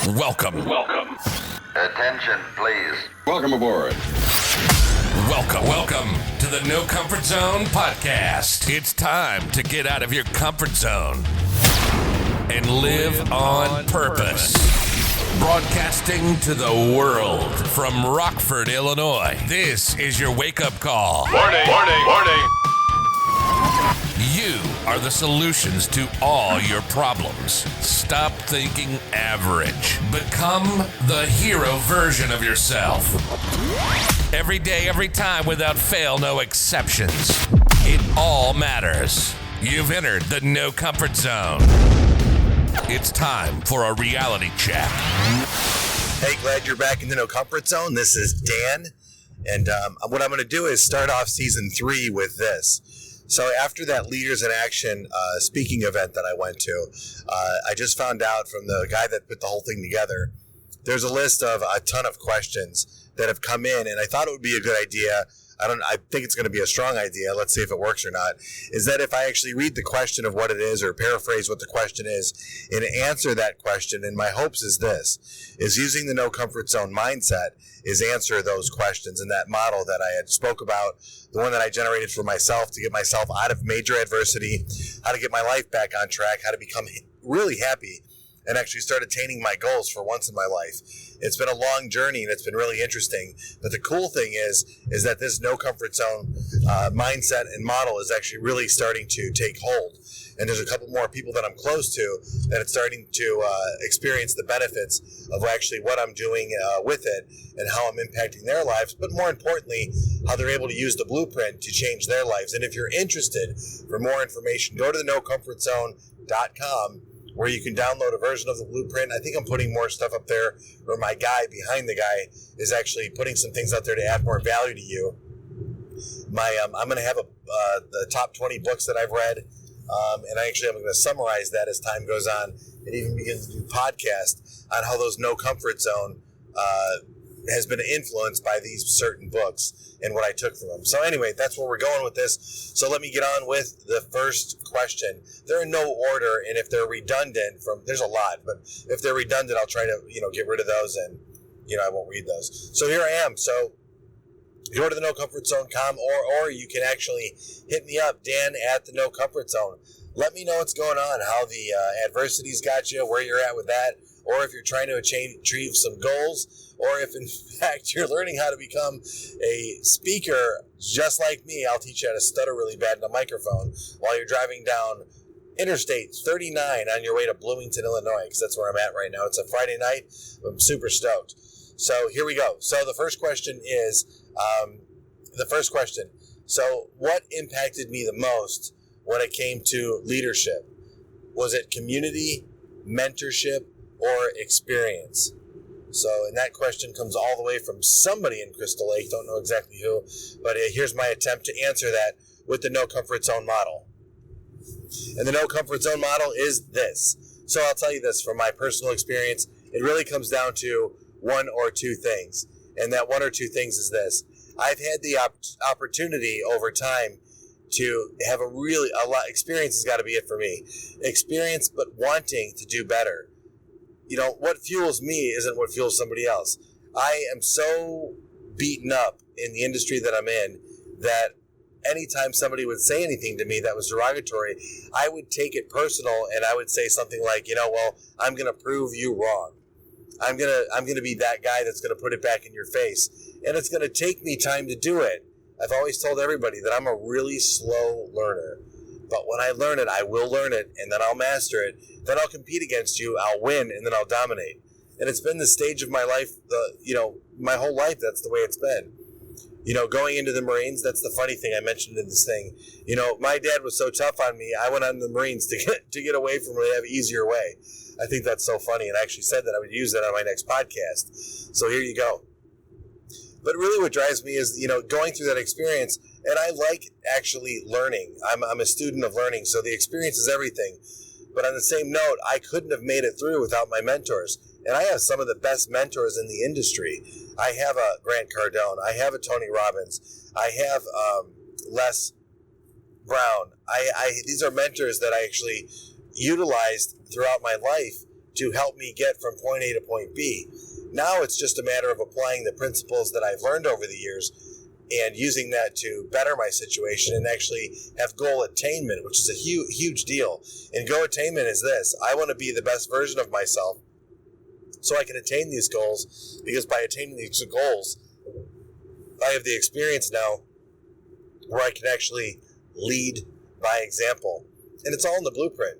Welcome. Attention, please. Welcome aboard. Welcome to the No Comfort Zone podcast. It's time to get out of your comfort zone and live on purpose. Broadcasting to the world from Rockford, Illinois. This is your wake-up call. Warning. You are the solutions to all your problems. Stop thinking average. Become the hero version of yourself. Every day, every time, without fail, no exceptions. It all matters. You've entered the No Comfort Zone. It's time for a reality check. Hey, glad you're back in the No Comfort Zone. This is Dan, and what I'm going to do is start off season 3 with this. So after that Leaders in Action speaking event that I went to, I just found out from the guy that put the whole thing together, there's a list of a ton of questions that have come in, and I thought it would be a good idea. I think it's going to be a strong idea. Let's see if it works or not. Is that if I actually read the question of what it is or paraphrase what the question is and answer that question, and my hopes is this, is using the no comfort zone mindset is answer those questions. And that model that I had spoke about, the one that I generated for myself to get myself out of major adversity, how to get my life back on track, how to become really happy and actually start attaining my goals for once in my life. It's been a long journey and it's been really interesting. But the cool thing is that this no comfort zone mindset and model is actually really starting to take hold. And there's a couple more people that I'm close to that it's starting to experience the benefits of actually what I'm doing with it and how I'm impacting their lives. But more importantly, how they're able to use the blueprint to change their lives. And if you're interested for more information, go to the nocomfortzone.com, where you can download a version of the blueprint. I think I'm putting more stuff up there, or my guy behind the guy is actually putting some things out there to add more value to you. I'm going to have the top 20 books that I've read, and I'm going to summarize that as time goes on and even begin to do podcasts on how those no comfort zone has been influenced by these certain books and what I took from them. So anyway, that's where we're going with this. So let me get on with the first question. They're in no order, and if they're redundant there's a lot, but if they're redundant, I'll try to, get rid of those, and, I won't read those. So here I am. So go to the nocomfortzone.com, or you can actually hit me up, Dan at the No Comfort Zone. Let me know what's going on, how the adversities got you, where you're at with that, or if you're trying to achieve some goals, or if in fact you're learning how to become a speaker just like me. I'll teach you how to stutter really bad in a microphone while you're driving down Interstate 39 on your way to Bloomington, Illinois, because that's where I'm at right now. It's a Friday night. I'm super stoked. So here we go. So the first question is, so what impacted me the most when it came to leadership? Was it community, mentorship, or experience? So, and that question comes all the way from somebody in Crystal Lake, don't know exactly who, but here's my attempt to answer that with the no comfort zone model. And the no comfort zone model is this. So I'll tell you this from my personal experience, it really comes down to one or two things. And that one or two things is this. I've had the opportunity over time to have a lot. Experience has got to be it for me. Experience, but wanting to do better. What fuels me isn't what fuels somebody else. I am so beaten up in the industry that I'm in that anytime somebody would say anything to me that was derogatory, I would take it personal and I would say something like, I'm going to prove you wrong. I'm going to be that guy that's going to put it back in your face. And it's going to take me time to do it. I've always told everybody that I'm a really slow learner. But when I learn it, I will learn it, and then I'll master it. Then I'll compete against you, I'll win, and then I'll dominate. And it's been the stage of my life, my whole life, that's the way it's been. Going into the Marines, that's the funny thing I mentioned in this thing. My dad was so tough on me, I went on the Marines to get away from it and have an easier way. I think that's so funny, and I actually said that I would use that on my next podcast. So here you go. But really what drives me is, going through that experience, and I like actually learning. I'm a student of learning, so the experience is everything. But on the same note, I couldn't have made it through without my mentors. And I have some of the best mentors in the industry. I have a Grant Cardone. I have a Tony Robbins. I have Les Brown. These are mentors that I actually utilized throughout my life to help me get from point A to point B. Now it's just a matter of applying the principles that I've learned over the years and using that to better my situation and actually have goal attainment, which is a huge deal. And goal attainment is this: I want to be the best version of myself so I can attain these goals, because by attaining these goals, I have the experience now where I can actually lead by example. And it's all in the blueprint.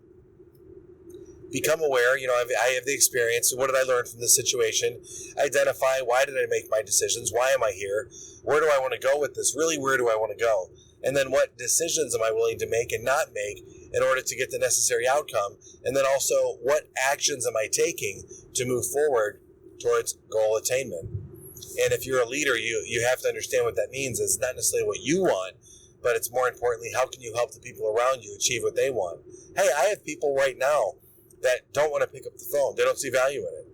Become aware, I have the experience. What did I learn from this situation? Identify, why did I make my decisions? Why am I here? Where do I want to go with this? Really, where do I want to go? And then what decisions am I willing to make and not make in order to get the necessary outcome? And then also, what actions am I taking to move forward towards goal attainment? And if you're a leader, you have to understand what that means. It's not necessarily what you want, but it's more importantly, how can you help the people around you achieve what they want? Hey, I have people right now that don't want to pick up the phone. They don't see value in it.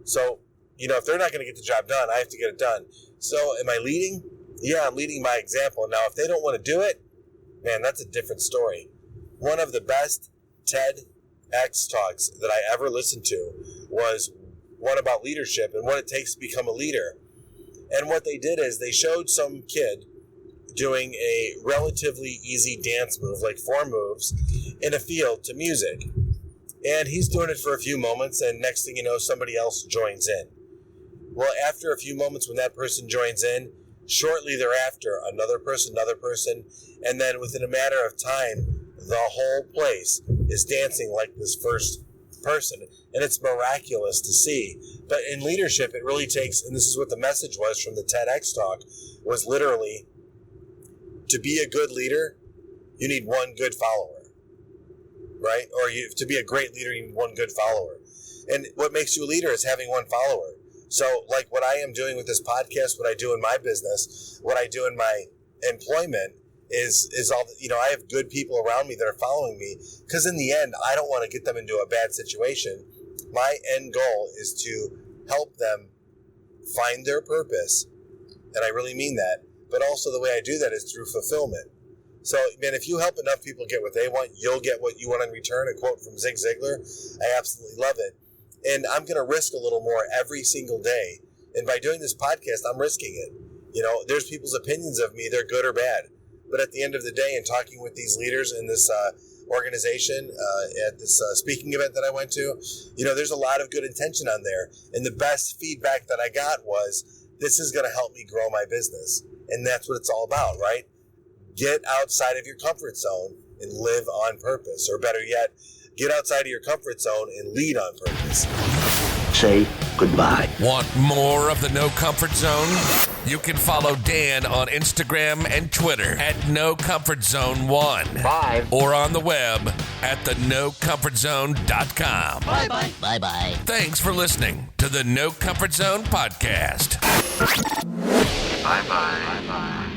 So, if they're not going to get the job done, I have to get it done. So am I leading? Yeah, I'm leading by example. Now, if they don't want to do it, man, that's a different story. One of the best TEDx talks that I ever listened to was one about leadership and what it takes to become a leader. And what they did is they showed some kid doing a relatively easy dance move, like 4 moves, in a field to music. And he's doing it for a few moments, and next thing you know, somebody else joins in. Well, after a few moments, when that person joins in, shortly thereafter, another person, and then within a matter of time, the whole place is dancing like this first person. And it's miraculous to see. But in leadership, it really takes, and this is what the message was from the TEDx talk, was literally, to be a good leader, you need one good follower. Right? Or to be a great leader, you need one good follower. And what makes you a leader is having one follower. So like what I am doing with this podcast, what I do in my business, what I do in my employment is all, I have good people around me that are following me, because in the end, I don't want to get them into a bad situation. My end goal is to help them find their purpose. And I really mean that. But also the way I do that is through fulfillment. So, man, if you help enough people get what they want, you'll get what you want in return. A quote from Zig Ziglar. I absolutely love it. And I'm going to risk a little more every single day. And by doing this podcast, I'm risking it. There's people's opinions of me. They're good or bad. But at the end of the day, in talking with these leaders in this organization, at this speaking event that I went to, there's a lot of good intention on there. And the best feedback that I got was, this is going to help me grow my business. And that's what it's all about, right? Get outside of your comfort zone and live on purpose. Or better yet, get outside of your comfort zone and lead on purpose. Say goodbye. Want more of the No Comfort Zone? You can follow Dan on Instagram and Twitter at NoComfortZone1. Bye. Or on the web at thenocomfortzone.com. Bye-bye. Bye-bye. Thanks for listening to the No Comfort Zone podcast. Bye-bye. Bye-bye.